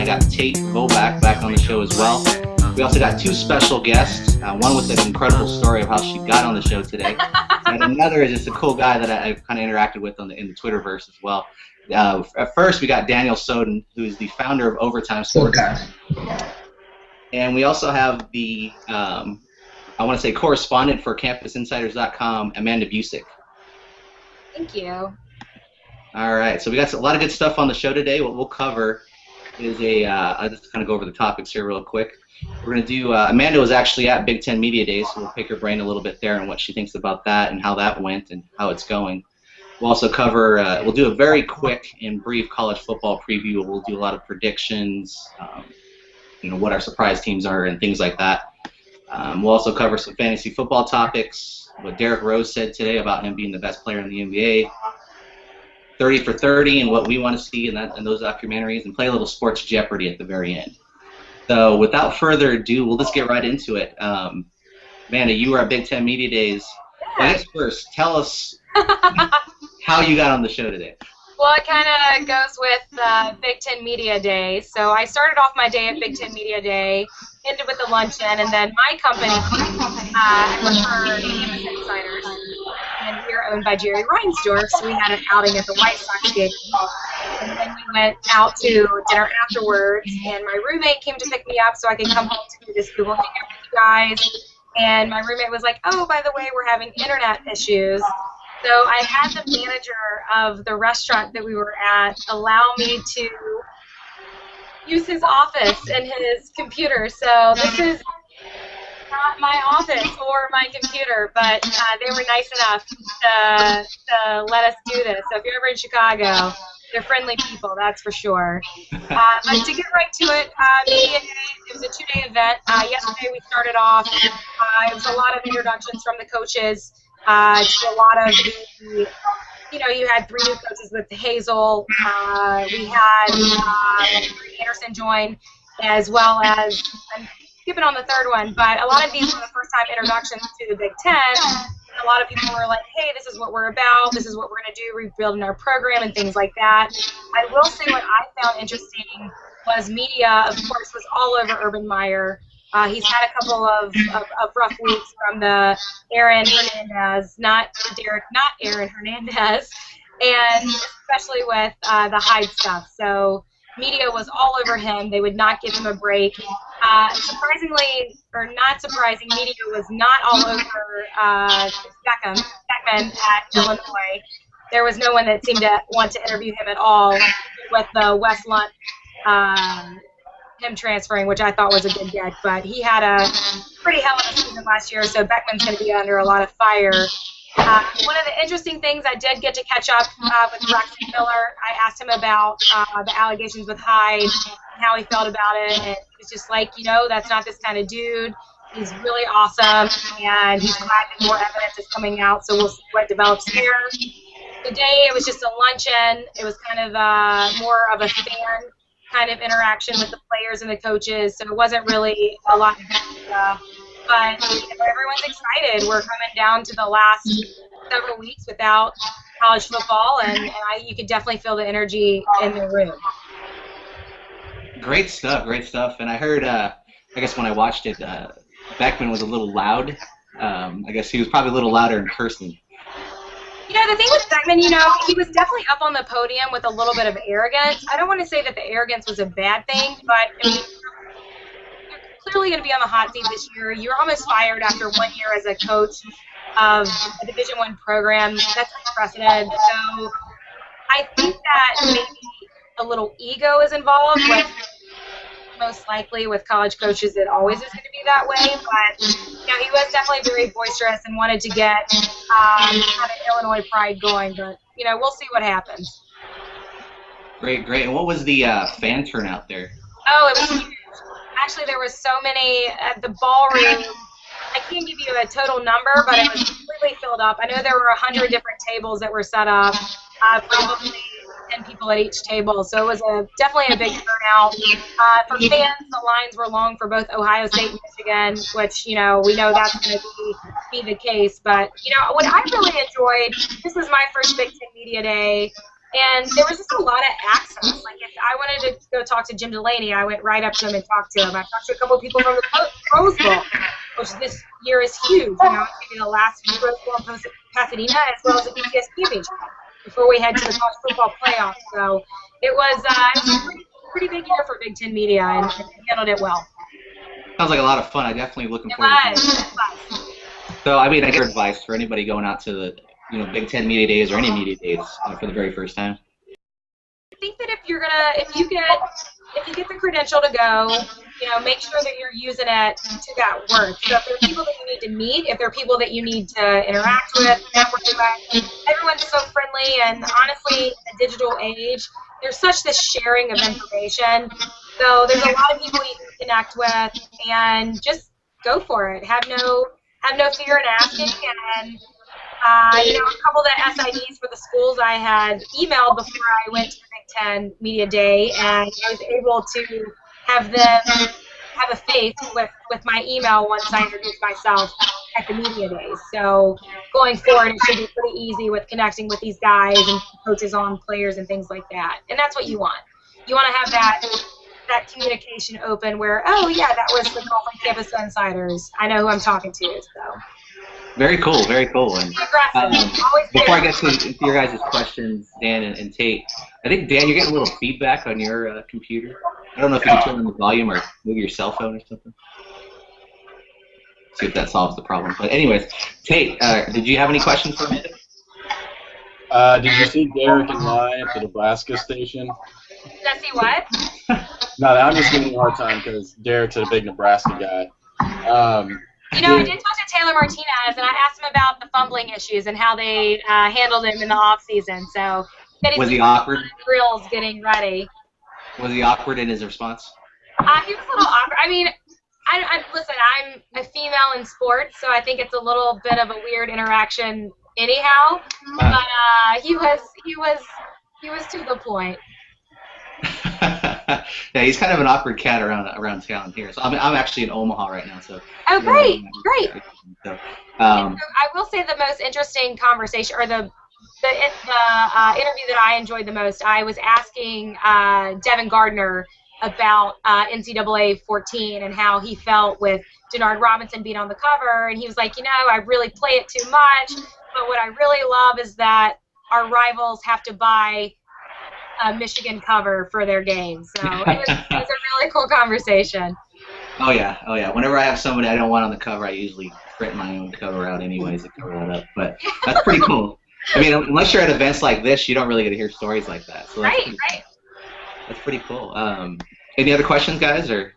I got Tate Vobak back on the show as well. We also got two special guests, one with an incredible story of how she got on the show today, and another is just a cool guy that I've kind of interacted with in the Twitterverse as well. At first, we got Daniel Soden, who is the founder of Overtime Sports. And we also have the, I want to say, correspondent for CampusInsiders.com, Amanda Busick. Thank you. All right, so we got a lot of good stuff on the show today. What we'll cover is I'll just kind of go over the topics here real quick. We're going to do, Amanda was actually at Big Ten Media Days, so we'll pick her brain a little bit there and what she thinks about that and how that went and how it's going. We'll also cover, we'll do a very quick and brief college football preview. We'll do a lot of predictions, what our surprise teams are and things like that. We'll also cover some fantasy football topics, what Derek Rose said today about him being the best player in the NBA, 30 for 30 and what we want to see in those documentaries, and play a little Sports Jeopardy at the very end. So without further ado, we'll just get right into it. Amanda, you were at Big Ten Media Days. Well, I guess first, tell us how you got on the show today. Well, it kind of goes with Big Ten Media Day. So I started off my day at Big Ten Media Day, ended with the luncheon, and then my company, for Campus Insiders, and we are owned by Jerry Reinsdorf, so we had an outing at the White Sox game. And then we went out to dinner afterwards, and my roommate came to pick me up so I could come home to do this Google Hangout with you guys. And my roommate was like, oh, by the way, we're having internet issues. So I had the manager of the restaurant that we were at allow me to use his office and his computer. So this is not my office or my computer, but they were nice enough to let us do this. So if you're ever in Chicago, they're friendly people, that's for sure. But to get right to it, Media Day, it was a 2-day event. Yesterday we started off, it was a lot of introductions from the coaches to a lot of the, you had 3 new coaches with Hazel. We had Anderson join, as well as, I'm skipping on the third one, but a lot of these were the first-time introductions to the Big Ten. A lot of people were like, hey, this is what we're about, this is what we're going to do, rebuilding our program and things like that. I will say what I found interesting was media, of course, was all over Urban Meyer. He's had a couple of rough weeks from the Aaron Hernandez, not Aaron Hernandez, and especially with the Hyde stuff. So media was all over him. They would not give him a break. Surprisingly, or not surprising, media was not all over Beckman at Illinois. There was no one that seemed to want to interview him at all with the West Lunt, him transferring, which I thought was a good get. But he had a pretty hell of a season last year, so Beckman's going to be under a lot of fire. One of the interesting things, I did get to catch up with Braxton Miller. I asked him about the allegations with Hyde and how he felt about it, and he was just like, that's not this kind of dude. He's really awesome, and he's glad that more evidence is coming out, so we'll see what develops here. Today, it was just a luncheon. It was kind of more of a fan kind of interaction with the players and the coaches, so it wasn't really a lot of but everyone's excited. We're coming down to the last several weeks without college football, and you can definitely feel the energy in the room. Great stuff. And I heard, I guess when I watched it, Beckman was a little loud. I guess he was probably a little louder in person. The thing with Beckman, he was definitely up on the podium with a little bit of arrogance. I don't want to say that the arrogance was a bad thing, but you're clearly going to be on the hot seat this year. You're almost fired after 1 year as a coach of a Division I program. That's unprecedented. So I think that maybe a little ego is involved, with most likely with college coaches it always is going to be that way. But he was definitely very boisterous and wanted to get kind of Illinois pride going. But we'll see what happens. Great. And what was the fan turnout there? Oh, it was huge. Actually, there was so many at the ballroom. I can't give you a total number, but it was completely filled up. I know there were 100 different tables that were set up, probably 10 people at each table. So it was definitely a big turnout. For fans, the lines were long for both Ohio State and Michigan, which, we know that's going to be the case. But, what I really enjoyed, this was my first Big Ten Media Day. And there was just a lot of access. Like, if I wanted to go talk to Jim Delaney, I went right up to him and talked to him. I talked to a couple of people from the Rose Bowl, which this year is huge. You know, it's maybe the last Rose Bowl in Pasadena, as well as the BCS championship before we head to the college football playoff. So it was a pretty big year for Big Ten media, and handled it well. Sounds like a lot of fun. I'm definitely looking forward to it. So, I mean, I get advice for anybody going out to the Big Ten media days or any media days for the very first time. I think that if you get the credential to go, make sure that you're using it to that work. So if there are people that you need to meet, if there are people that you need to interact with, network with, everyone's so friendly, and honestly, in the digital age, there's such this sharing of information. So there's a lot of people you can connect with, and just go for it. Have no fear in asking, and a couple of the SIDs for the schools I had emailed before I went to the Big Ten Media Day, and I was able to have them have a faith with my email once I introduced myself at the media days. So going forward, it should be pretty easy with connecting with these guys and coaches on players and things like that. And that's what you want. You want to have that communication open where, oh yeah, that was the girl from Campus Insiders. I know who I'm talking to. So. Very cool, very cool. And before I get to your guys' questions, Dan and Tate, I think, Dan, you're getting a little feedback on your computer. I don't know if you can turn on the volume or maybe your cell phone or something. See if that solves the problem. But anyways, Tate, did you have any questions for me? Did you see Derek and Tate at the Nebraska station? Did I see what? No, I'm just giving you a hard time because Derek's a big Nebraska guy. I did talk to Taylor Martinez, and I asked him about the fumbling issues and how they handled him in the off season. So was he awkward? Drills getting ready. Was he awkward in his response? He was a little awkward. I mean, listen, I'm a female in sports, so I think it's a little bit of a weird interaction anyhow. But he was to the point. Yeah, he's kind of an awkward cat around town here. So I'm actually in Omaha right now. So. Oh, great. So, I will say the most interesting conversation, or the interview that I enjoyed the most, I was asking Devin Gardner about NCAA 14 and how he felt with Denard Robinson being on the cover, and he was like, I really play it too much, but what I really love is that our rivals have to buy a Michigan cover for their games. So it was a really cool conversation. Oh yeah. Whenever I have somebody I don't want on the cover, I usually print my own cover out anyways to cover that up. But that's pretty cool. I mean, unless you're at events like this, you don't really get to hear stories like that. So right. That's pretty cool. Any other questions, guys? Or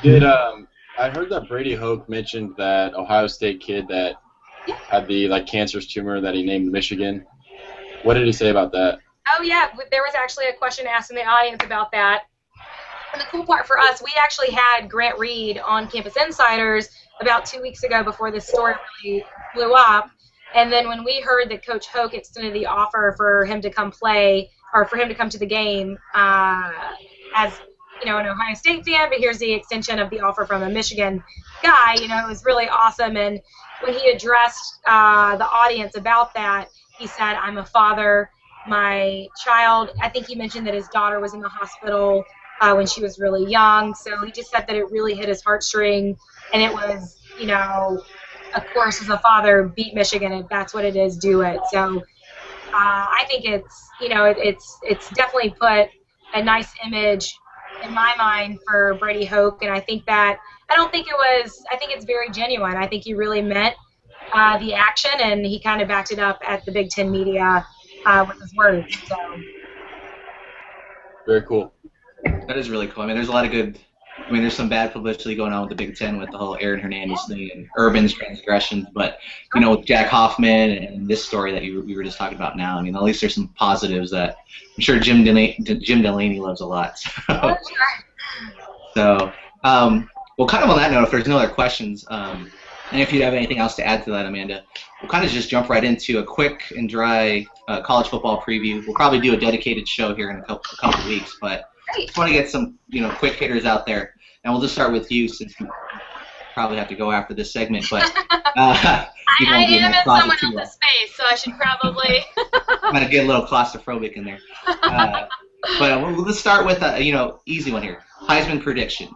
I heard that Brady Hoke mentioned that Ohio State kid that had the cancerous tumor that he named Michigan. What did he say about that? Oh, yeah, there was actually a question asked in the audience about that. And the cool part for us, we actually had Grant Reed on Campus Insiders about 2 weeks ago before this story really blew up. And then when we heard that Coach Hoke extended the offer for him to come play, or for him to come to the game as, an Ohio State fan, but here's the extension of the offer from a Michigan guy, it was really awesome. And when he addressed the audience about that, he said, I'm a father. My child, I think he mentioned that his daughter was in the hospital when she was really young, so he just said that it really hit his heartstring, and it was, of course, as a father, beat Michigan, if that's what it is, do it. So I think it's, it's definitely put a nice image in my mind for Brady Hoke, and I think it's very genuine. I think he really meant the action, and he kind of backed it up at the Big Ten media with his words. So. Very cool. That is really cool. I mean, there's a lot of good. I mean, there's some bad publicity going on with the Big Ten with the whole Aaron Hernandez thing and Urban's transgressions, but with Jack Hoffman and this story that we were just talking about now, I mean, at least there's some positives that I'm sure Jim Delaney loves a lot. So, well, kind of on that note, if there's no other questions, and if you have anything else to add to that, Amanda, we'll kind of just jump right into a quick and dry college football preview. We'll probably do a dedicated show here in a couple of weeks, but just want to get some quick hitters out there, and we'll just start with you since probably have to go after this segment, but I am in someone else's space, so I should probably. I'm gonna get a little claustrophobic in there. But let's start with a easy one here. Heisman predictions.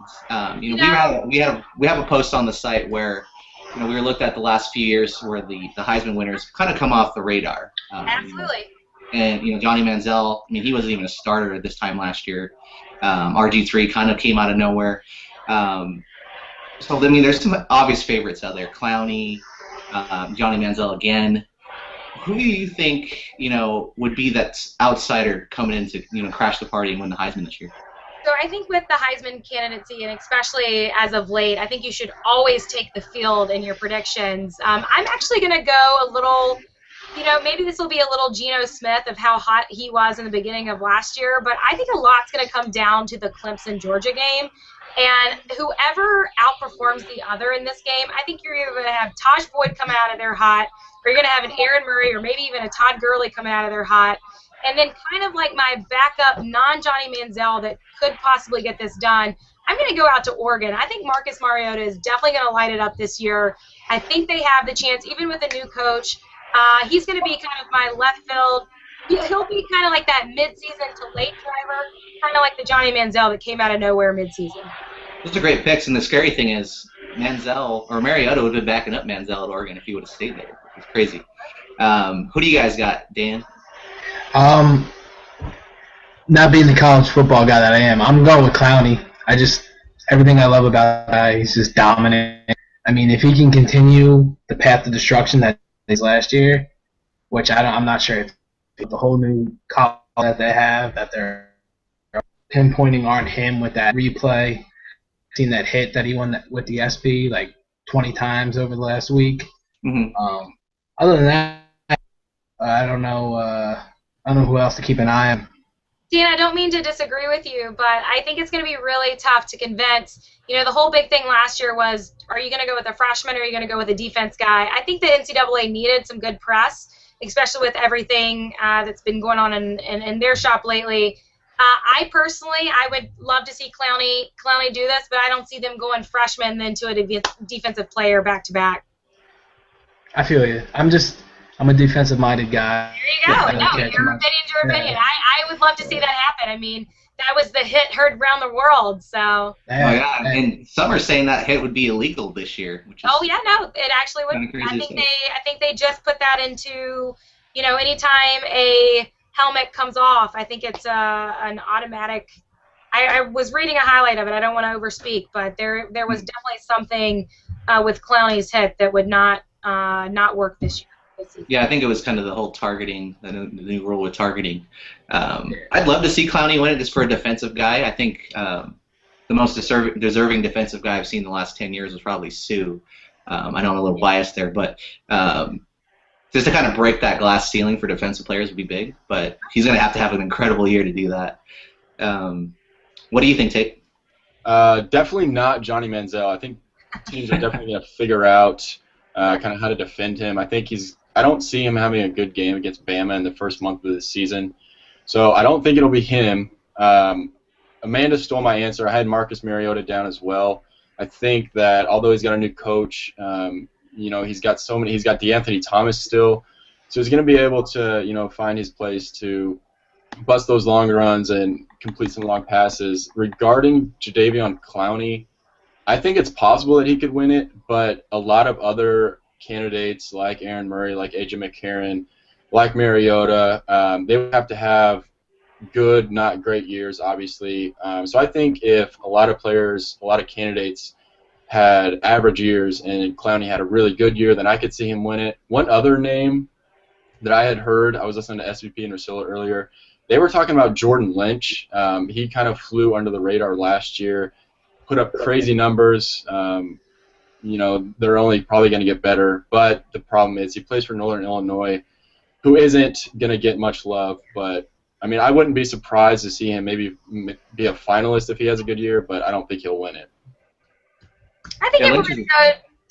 We have a post on the site where we were looked at the last few years where the Heisman winners kind of come off the radar. Absolutely. And Johnny Manziel, he wasn't even a starter at this time last year. RG3 kind of came out of nowhere. So there's some obvious favorites out there. Clowney, Johnny Manziel again. Who do you think would be that outsider coming in to crash the party and win the Heisman this year? So I think with the Heisman candidacy, and especially as of late, I think you should always take the field in your predictions. I'm actually going to go a little, maybe this will be a little Geno Smith of how hot he was in the beginning of last year, but I think a lot's going to come down to the Clemson-Georgia game. And whoever outperforms the other in this game, I think you're either going to have Taj Boyd coming out of there hot, or you're going to have an Aaron Murray, or maybe even a Todd Gurley coming out of there hot. And then kind of like my backup non-Johnny Manziel that could possibly get this done, I'm going to go out to Oregon. I think Marcus Mariota is definitely going to light it up this year. I think they have the chance, even with a new coach. He's going to be kind of my left field. He'll be kind of like that mid-season to late driver, kind of like the Johnny Manziel that came out of nowhere mid-season. Those are great picks, and the scary thing is Mariota would have been backing up Manziel at Oregon if he would have stayed there. It's crazy. Who do you guys got, Dan? Not being the college football guy that I am, I'm going with Clowney. Everything I love about that guy, he's just dominant. If he can continue the path to destruction that he's last year, which I'm not sure if the whole new college that they have, that they're pinpointing on him with that replay. Seen that hit that he won with the SB like 20 times over the last week. Mm-hmm. Other than that, I don't know who else to keep an eye on. Dan, I don't mean to disagree with you, but I think it's going to be really tough to convince. The whole big thing last year was, are you going to go with a freshman or are you going to go with a defense guy? I think the NCAA needed some good press, especially with everything that's been going on in their shop lately. I would love to see Clowney do this, but I don't see them going freshman then to a defensive player back-to-back. I feel you. I'm a defensive-minded guy. There you go. No, your opinion. I would love to see that happen. That was the hit heard around the world. So. Yeah, and some are saying that hit would be illegal this year. Which is it actually would. I think they just put that into, anytime a helmet comes off, I think it's an automatic. I was reading a highlight of it. I don't want to overspeak, but there was definitely something with Clowney's hit that would not work this year. Yeah, I think it was kind of the whole targeting, the new rule with targeting. I'd love to see Clowney win it just for a defensive guy. I think the most deserving defensive guy I've seen in the last 10 years was probably Sue. I know I'm a little biased there, but just to kind of break that glass ceiling for defensive players would be big. But he's going to have an incredible year to do that. What do you think, Tate? Definitely not Johnny Manziel. I think teams are definitely going to figure out kind of how to defend him. I don't see him having a good game against Bama in the first month of the season. So I don't think it'll be him. Amanda stole my answer. I had Marcus Mariota down as well. I think that although he's got a new coach, he's got DeAnthony Thomas still. So he's going to be able to, find his place to bust those long runs and complete some long passes. Regarding Jadeveon Clowney, I think it's possible that he could win it, but a lot of other candidates like Aaron Murray, like A.J. McCarron, like Mariota, they would have to have good, not great years, obviously. So I think if a lot of candidates had average years and Clowney had a really good year, then I could see him win it. One other name that I had heard, I was listening to SVP and Rusilla earlier, they were talking about Jordan Lynch. He kind of flew under the radar last year, put up crazy numbers. They're only probably going to get better, but the problem is he plays for Northern Illinois, who isn't going to get much love. But, I wouldn't be surprised to see him maybe be a finalist if he has a good year, but I don't think he'll win it. I think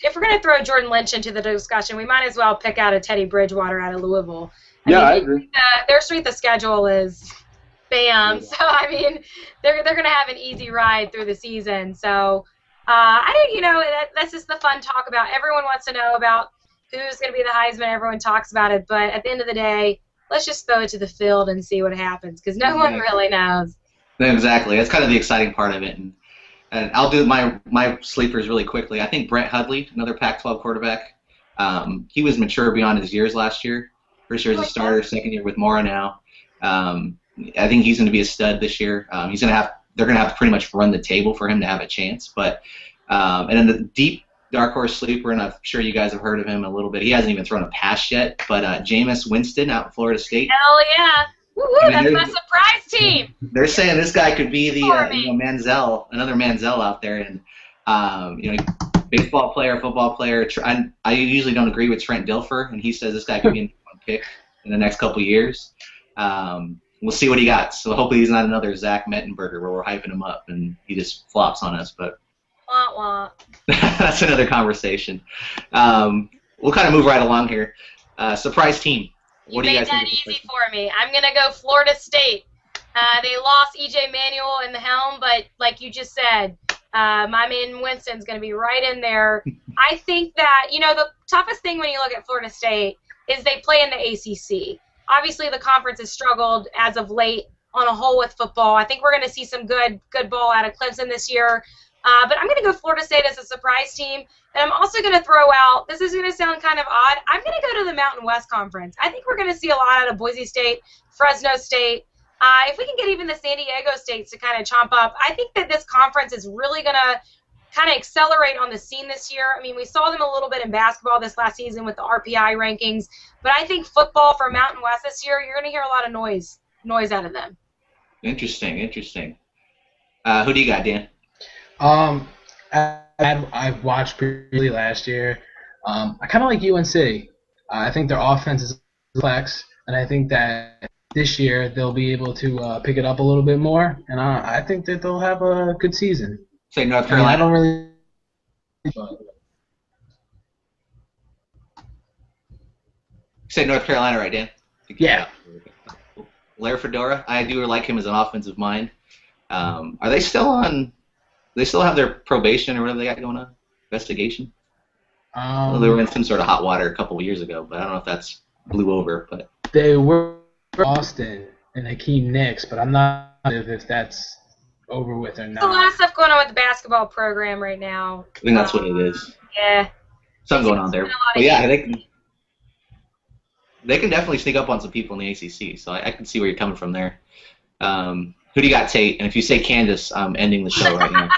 if we're going to throw Jordan Lynch into the discussion, we might as well pick out a Teddy Bridgewater out of Louisville. I agree. Their strength of schedule is bam. So, they're going to have an easy ride through the season. So, That's just the fun talk about. Everyone wants to know about who's going to be the Heisman. Everyone talks about it, but at the end of the day, let's just throw it to the field and see what happens, because no one really knows. Exactly. That's kind of the exciting part of it. And I'll do my sleepers really quickly. I think Brett Hundley, another Pac-12 quarterback, he was mature beyond his years last year. First year as a starter, second year with Mora now. I think he's going to be a stud this year. They're going to have to pretty much run the table for him to have a chance. But and then the deep dark horse sleeper, and I'm sure you guys have heard of him a little bit. He hasn't even thrown a pass yet, but Jameis Winston out in Florida State. Hell yeah. Woo-hoo, that's my surprise team. They're saying this guy could be the Manziel, another Manziel out there, and baseball player, football player. I usually don't agree with Trent Dilfer, and he says this guy could be a pick in the next couple of years. We'll see what he got. So hopefully he's not another Zach Mettenberger where we're hyping him up and he just flops on us. But wah, wah. That's another conversation. We'll kind of move right along here. Surprise team. What do you guys think? You made that easy for me. I'm going to go Florida State. They lost E.J. Manuel in the helm, but like you just said, my man Winston's going to be right in there. I think that, the toughest thing when you look at Florida State is they play in the ACC. Obviously, the conference has struggled as of late on a whole with football. I think we're going to see some good ball out of Clemson this year. But I'm going to go Florida State as a surprise team. And I'm also going to throw out, this is going to sound kind of odd, I'm going to go to the Mountain West Conference. I think we're going to see a lot out of Boise State, Fresno State. If we can get even the San Diego States to kind of chomp up, I think that this conference is really going to kind of accelerate on the scene this year. I mean, we saw them a little bit in basketball this last season with the RPI rankings. But I think football for Mountain West this year, you're going to hear a lot of noise out of them. Interesting. Who do you got, Dan? I've watched briefly last year. I kind of like UNC. I think their offense is complex, and I think that this year they'll be able to pick it up a little bit more, and I think that they'll have a good season. Say North Carolina. I don't really. Say North Carolina, right, Dan? Yeah. Larry Fedora, I do like him as an offensive mind. Are they still on? They still have their probation or whatever they got going on? Investigation? Well, they were in some sort of hot water a couple of years ago, but I don't know if that's blew over. But they were Austin and Hakeem Nicks, but I'm not sure if that's over with or not. There's a lot of stuff going on with the basketball program right now. I think that's what it is. Yeah. Something going on there. But yeah, they can definitely sneak up on some people in the ACC, so I can see where you're coming from there. Who do you got, Tate? And if you say Candace, I'm ending the show right now.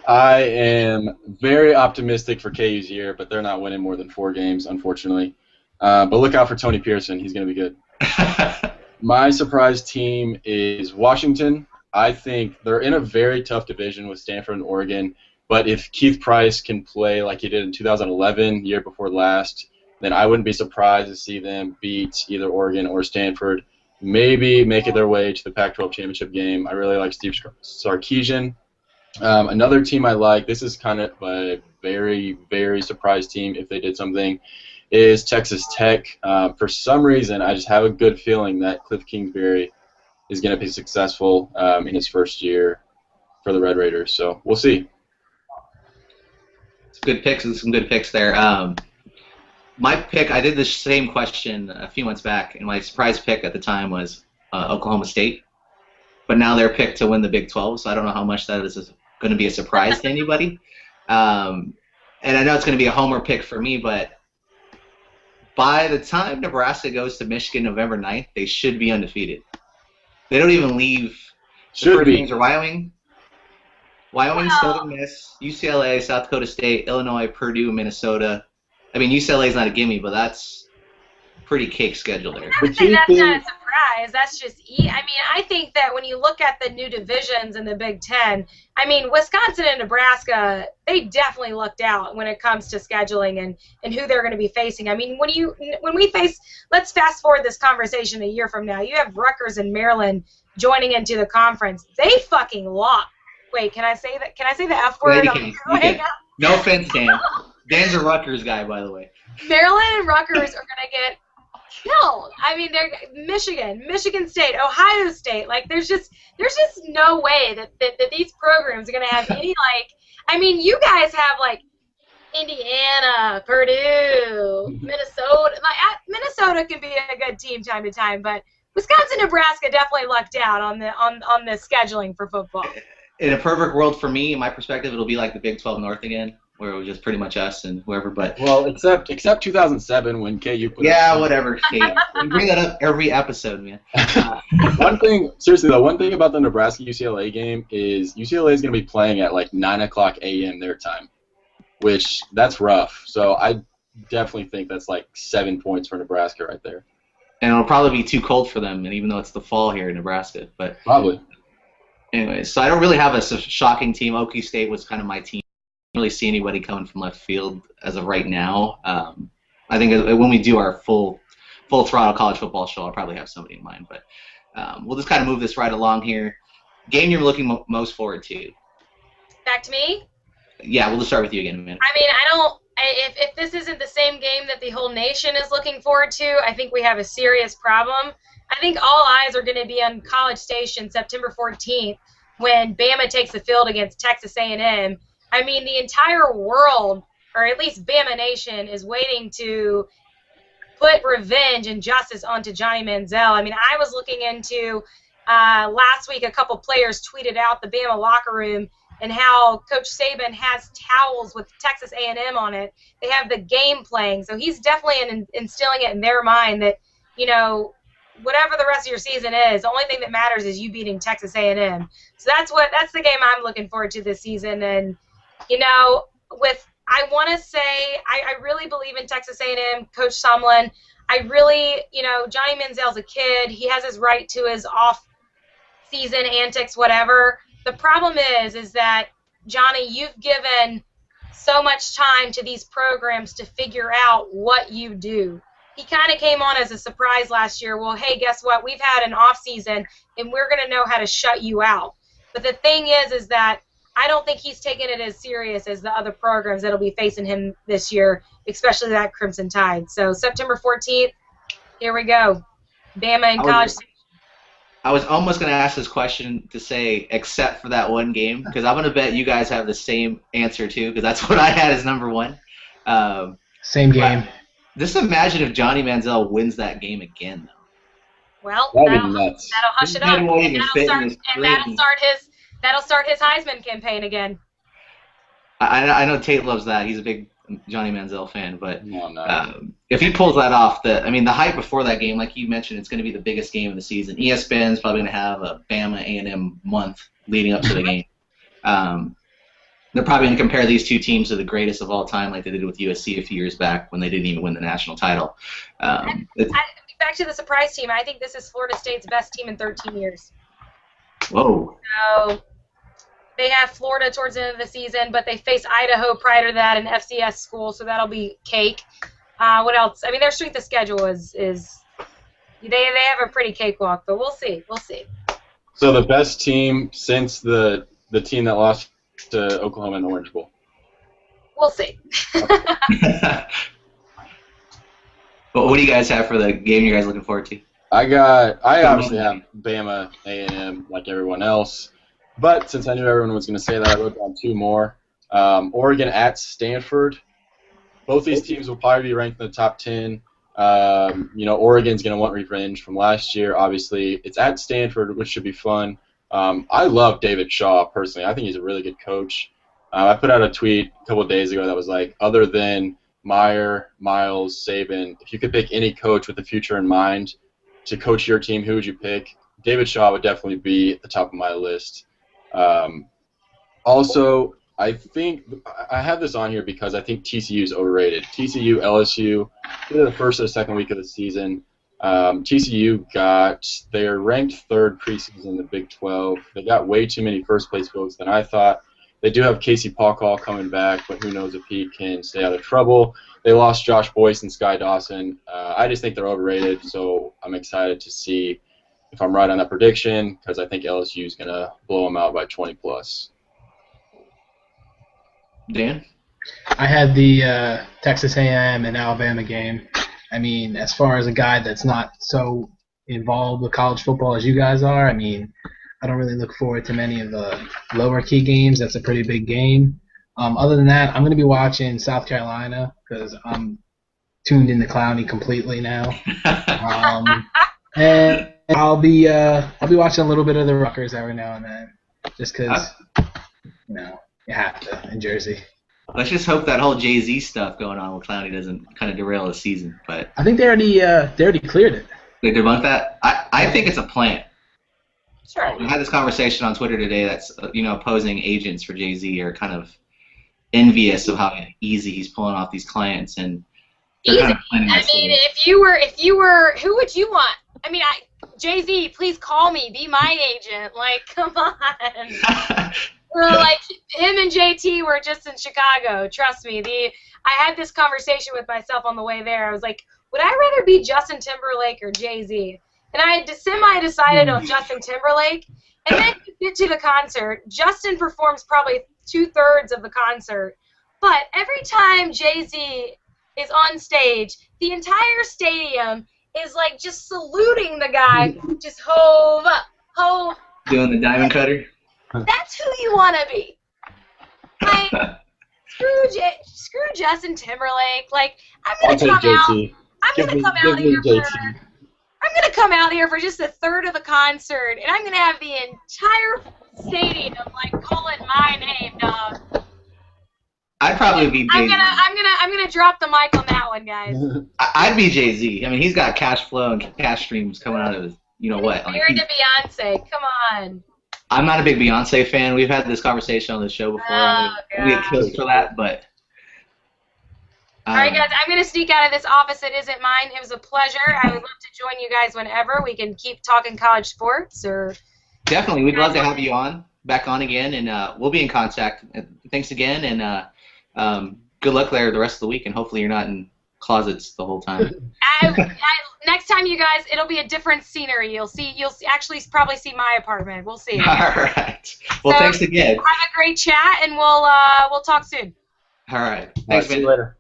I am very optimistic for KU's year, but they're not winning more than 4 games, unfortunately. But look out for Tony Pearson. He's going to be good. My surprise team is Washington. I think they're in a very tough division with Stanford and Oregon, but if Keith Price can play like he did in 2011, year before last, then I wouldn't be surprised to see them beat either Oregon or Stanford, maybe make it their way to the Pac-12 championship game. I really like Steve Sarkisian. Another team I like, this is kind of a very, very surprise team if they did something, is Texas Tech. For some reason, I just have a good feeling that Cliff Kingsbury is going to be successful in his first year for the Red Raiders. So we'll see. Some good picks there. My pick, I did the same question a few months back, and my surprise pick at the time was Oklahoma State. But now they're picked to win the Big 12, so I don't know how much that is going to be a surprise to anybody. And I know it's going to be a homer pick for me, but by the time Nebraska goes to Michigan November 9th, they should be undefeated. They don't even leave. Should be. Games are Wyoming, Southern Miss, UCLA, South Dakota State, Illinois, Purdue, Minnesota. I mean, UCLA is not a gimme, but that's pretty cake schedule there. I would say that's not a surprise. That's just I think that when you look at the new divisions in the Big Ten, I mean, Wisconsin and Nebraska, they definitely lucked out when it comes to scheduling and who they're going to be facing. I mean, when we face, let's fast forward this conversation a year from now. You have Rutgers and Maryland joining into the conference. They fucking lock. Wait, can I say that? Can I say the F word? Yeah, you can. No offense, Dan. Dan's a Rutgers guy, by the way. Maryland and Rutgers are going to get No, I mean they're Michigan State, Ohio State. Like there's just no way that these programs are gonna have any like. I mean, you guys have like Indiana, Purdue, Minnesota. Like Minnesota can be a good team time to time, but Wisconsin, Nebraska definitely lucked out on the scheduling for football. In a perfect world for me, in my perspective, it'll be like the Big 12 North again, where it was just pretty much us and whoever. But well, except 2007 when KU put. Yeah, whatever. Kate. You bring that up every episode, man. One thing, seriously though, one thing about the Nebraska UCLA game is UCLA is going to be playing at like 9:00 a.m. their time, which that's rough. So I definitely think that's like 7 points for Nebraska right there. And it'll probably be too cold for them, and even though it's the fall here in Nebraska, but probably. Anyways, so I don't really have a shocking team. Okie State was kind of my team. I don't really see anybody coming from left field as of right now. I think when we do our full throttle college football show, I'll probably have somebody in mind. But we'll just kind of move this right along here. Game you're looking most forward to? Back to me? Yeah, we'll just start with you again, Amanda. I mean, if this isn't the same game that the whole nation is looking forward to, I think we have a serious problem. I think all eyes are going to be on College Station September 14th when Bama takes the field against Texas A&M. I mean, the entire world, or at least Bama Nation, is waiting to put revenge and justice onto Johnny Manziel. I mean, I was looking into last week a couple players tweeted out the Bama locker room and how Coach Saban has towels with Texas A&M on it. They have the game playing. So he's definitely instilling it in their mind that, you know, whatever the rest of your season is, the only thing that matters is you beating Texas A&M. So that's the game I'm looking forward to this season. And, you know, I want to say I really believe in Texas A&M, Coach Sumlin. I really, you know, Johnny Manziel's a kid. He has his right to his off-season antics, whatever. The problem is that, Johnny, you've given so much time to these programs to figure out what you do. He kind of came on as a surprise last year. Well, hey, guess what? We've had an off season, and we're going to know how to shut you out. But the thing is that I don't think he's taking it as serious as the other programs that will be facing him this year, especially that Crimson Tide. So September 14th, here we go. Bama and College Station. I was almost going to ask this question to say, except for that one game, because I'm going to bet you guys have the same answer too, because that's what I had as number one. Same game. Just imagine if Johnny Manziel wins that game again, though. Well, that'll hush it up. That'll start his Heisman campaign again. I know Tate loves that. He's a big Johnny Manziel fan, but if he pulls that off, the hype before that game, like you mentioned, it's going to be the biggest game of the season. ESPN's probably going to have a Bama A&M month leading up to the game. They're probably going to compare these two teams to the greatest of all time, like they did with USC a few years back when they didn't even win the national title. Back to the surprise team, I think this is Florida State's best team in 13 years. Whoa. So they have Florida towards the end of the season, but they face Idaho prior to that, an FCS school, so that'll be cake. What else? I mean, their strength of schedule is they have a pretty cakewalk, but we'll see. We'll see. So the best team since the team that lost to Oklahoma in the Orange Bowl. We'll see. Well, what do you guys have for the game you guys looking forward to? I obviously have Bama, A&M, like everyone else. But since I knew everyone was going to say that, I wrote down two more. Oregon at Stanford. Both these teams will probably be ranked in the top 10. Oregon's going to want revenge from last year. Obviously, it's at Stanford, which should be fun. I love David Shaw, personally. I think he's a really good coach. I put out a tweet a couple of days ago that was like, other than Meyer, Miles, Saban, if you could pick any coach with the future in mind to coach your team, who would you pick? David Shaw would definitely be at the top of my list. Also, I think I have this on here because I think TCU is overrated. TCU, LSU, either the first or the second week of the season. TCU they're ranked third preseason in the Big 12. They got way too many first-place votes than I thought. They do have Casey Paulcall coming back, but who knows if he can stay out of trouble. They lost Josh Boyce and Sky Dawson. I just think they're overrated, so I'm excited to see if I'm right on that prediction because I think LSU is going to blow them out by 20+. Dan? I had the Texas A&M and Alabama game. I mean, as far as a guy that's not so involved with college football as you guys are, I mean, I don't really look forward to many of the lower key games. That's a pretty big game. Other than that, I'm going to be watching South Carolina because I'm tuned into Clowney completely now. And I'll be watching a little bit of the Rutgers every now and then, just because you have to in Jersey. Let's just hope that whole Jay-Z stuff going on with Clowney doesn't kind of derail the season. But I think they already cleared it. They debunked that. I think it's a plant. Sure. We had this conversation on Twitter today. That's opposing agents for Jay-Z are kind of envious of how easy he's pulling off these clients, and they're Easy. kind of planning I mean, if you were, who would you want? I mean, Jay-Z, please call me, be my agent. Like, come on. Like, him and JT were just in Chicago. Trust me. I had this conversation with myself on the way there. I was like, would I rather be Justin Timberlake or Jay-Z? And I had semi-decided on Justin Timberlake. And then you get to the concert. Justin performs probably 2/3 of the concert. But every time Jay-Z is on stage, the entire stadium is like just saluting the guy, just hove up, hove. doing the diamond cutter. That's who you want to be. Like, screw Justin Timberlake. Like, I'm I'll gonna take come out. JT. I'm gonna come out here for just a third of the concert, and I'm gonna have the entire stadium like calling my name, dog. I'd probably be Jay-Z. I'm gonna drop the mic on that one, guys. I'd be Jay-Z. I mean, he's got cash flow and cash streams coming out of his, what? Like, Married to Beyonce. Come on. I'm not a big Beyonce fan. We've had this conversation on the show before. Oh, we get killed for that, but. All right, guys, I'm going to sneak out of this office. It isn't mine. It was a pleasure. I would love to join you guys whenever. We can keep talking college sports. Definitely. We'd love to have you back on again, and we'll be in contact. Thanks again, and good luck there the rest of the week, and hopefully you're not in closets the whole time. Next time, you guys, it'll be a different scenery. You'll actually probably see my apartment. We'll see. All right. Well, thanks again. Have a great chat, and we'll talk soon. All right. Thanks, See you later.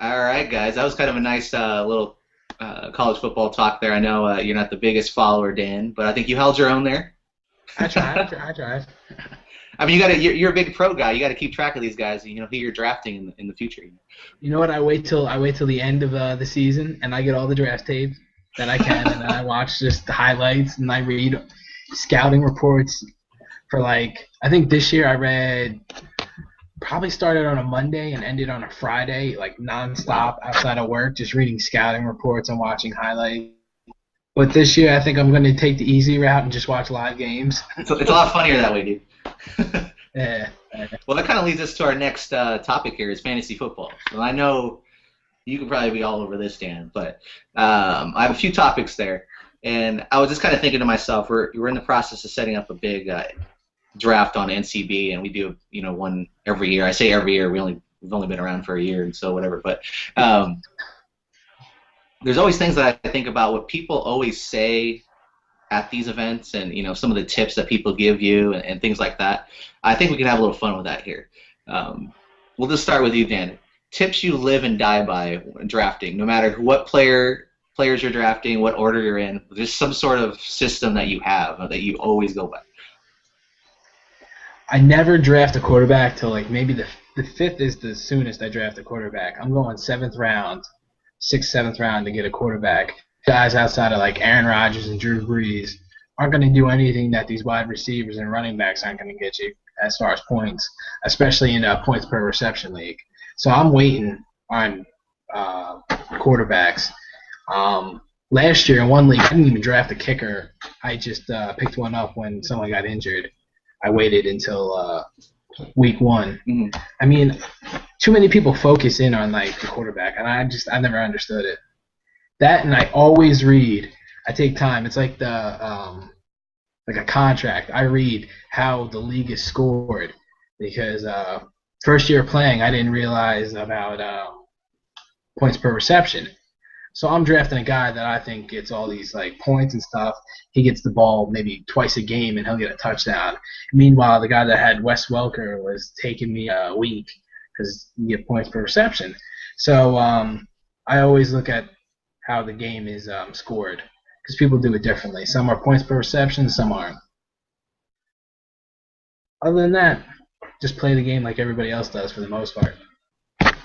All right, guys. That was kind of a nice little college football talk there. I know you're not the biggest follower, Dan, but I think you held your own there. I tried. I mean, you're a big pro guy. You got to keep track of these guys. Who you're drafting in the future. You know what? I wait till the end of the season, and I get all the draft tapes that I can, and then I watch just the highlights, and I read scouting reports for I think this year I read. Probably started on a Monday and ended on a Friday, like nonstop outside of work, just reading scouting reports and watching highlights. But this year, I think I'm going to take the easy route and just watch live games. It's a lot funnier that way, dude. Yeah. Well, that kind of leads us to our next topic here is fantasy football. So I know you could probably be all over this, Dan, but I have a few topics there. And I was just kind of thinking to myself, we're in the process of setting up a big draft on NCB, and we do one every year. I say every year. We've only been around for a year, and so whatever. But there's always things that I think about what people always say at these events, and some of the tips that people give you and things like that. I think we can have a little fun with that here. We'll just start with you, Dan. Tips you live and die by when drafting, no matter what players you're drafting, what order you're in. There's some sort of system that you have that you always go by. I never draft a quarterback till maybe the fifth is the soonest I draft a quarterback. I'm going 7th round, 6th, 7th round to get a quarterback. Guys outside of Aaron Rodgers and Drew Brees aren't going to do anything that these wide receivers and running backs aren't going to get you as far as points, especially in a points per reception league. So I'm waiting on quarterbacks. Last year in one league, I didn't even draft a kicker. I just picked one up when someone got injured. I waited until week 1. Mm-hmm. I mean, too many people focus in on the quarterback, and I never understood it. That, and I always read. I take time. It's like a contract. I read how the league is scored because first year playing, I didn't realize about points per reception. So I'm drafting a guy that I think gets all these points and stuff. He gets the ball maybe twice a game and he'll get a touchdown. Meanwhile, the guy that had Wes Welker was taking me a week because you get points per reception. So I always look at how the game is scored because people do it differently. Some are points per reception, some aren't. Other than that, just play the game like everybody else does for the most part.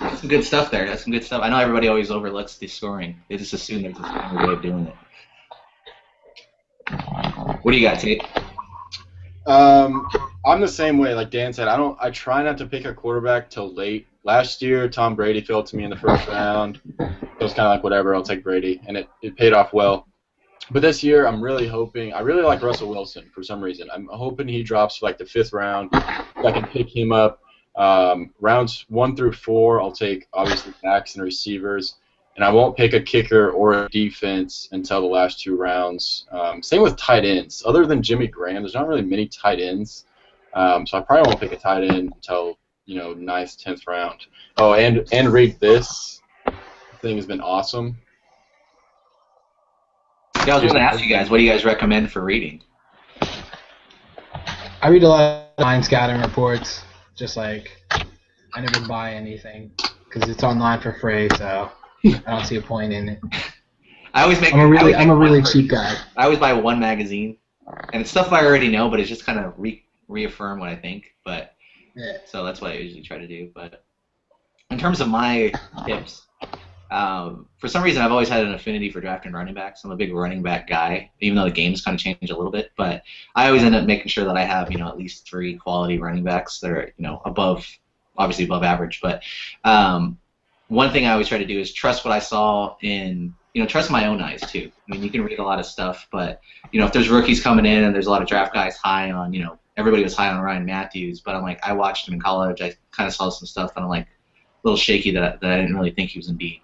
That's some good stuff there. That's some good stuff. I know everybody always overlooks the scoring. They just assume there's a stronger way of doing it. What do you got, Tate? I'm the same way. Like Dan said, I try not to pick a quarterback till late. Last year, Tom Brady fell to me in the first round. It was kind of like whatever, I'll take Brady, and it paid off well. But this year, I'm really hoping. I really like Russell Wilson for some reason. I'm hoping he drops like the 5th round. I can pick him up. Rounds 1 through 4, I'll take obviously backs and receivers, and I won't pick a kicker or a defense until the last 2 rounds. Same with tight ends. Other than Jimmy Graham, there's not really many tight ends, so I probably won't pick a tight end until 9th, 10th round. Oh, and read this thing has been awesome. Yeah, I was going to ask you guys, what do you guys recommend for reading? I read a lot of online scouting reports. Just like I never buy anything because it's online for free, so I don't see a point in it. I'm a really cheap guy. I always buy one magazine, and it's stuff I already know, but it's just kind of reaffirm what I think. But yeah. So that's what I usually try to do. But in terms of my tips, for some reason I've always had an affinity for drafting running backs. I'm a big running back guy, even though the game's kind of changed a little bit. But I always end up making sure that I have at least 3 quality running backs that are obviously above average. But one thing I always try to do is trust what I saw in trust my own eyes too. I mean, you can read a lot of stuff, but if there's rookies coming in and there's a lot of draft guys high on everybody was high on Ryan Matthews, but I'm like, I watched him in college. I kind of saw some stuff, and I'm like a little shaky that I didn't really think he was going to be.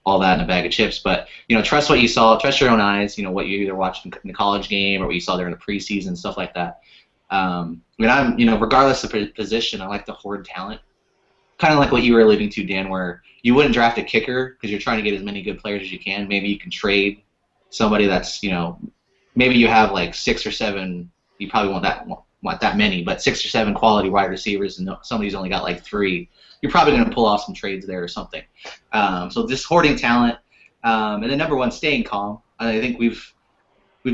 All that in a bag of chips, but trust what you saw, trust your own eyes. What you either watched in the college game or what you saw there in the preseason, stuff like that. I'm regardless of position, I like to hoard talent. Kind of like what you were alluding to, Dan, where you wouldn't draft a kicker because you're trying to get as many good players as you can. Maybe you can trade somebody that's maybe you have like 6 or 7. You probably want that many, but 6 or 7 quality wide receivers, and somebody's only got like 3. You're probably going to pull off some trades there or something. So just hoarding talent, and then number 1, staying calm. I think we've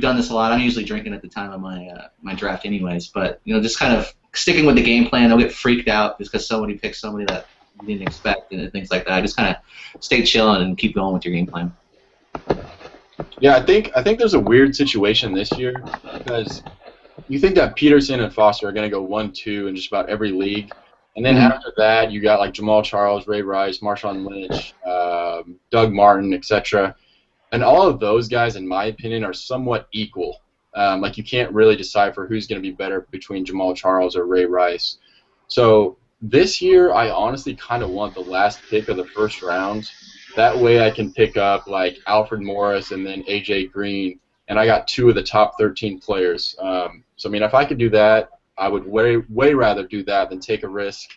done this a lot. I'm usually drinking at the time of my draft, anyways. But just kind of sticking with the game plan. Don't get freaked out just because somebody picks somebody that you didn't expect and things like that. Just kind of stay chilling and keep going with your game plan. Yeah, I think there's a weird situation this year because you think that Peterson and Foster are going to go 1-2 in just about every league. And then after that, you got like Jamal Charles, Ray Rice, Marshawn Lynch, Doug Martin, etc. And all of those guys, in my opinion, are somewhat equal. Like you can't really decipher who's going to be better between Jamal Charles or Ray Rice. So this year, I honestly kind of want the last pick of the first round. That way I can pick up like Alfred Morris and then A.J. Green, and I got 2 of the top 13 players. So, I mean, if I could do that, I would way rather do that than take a risk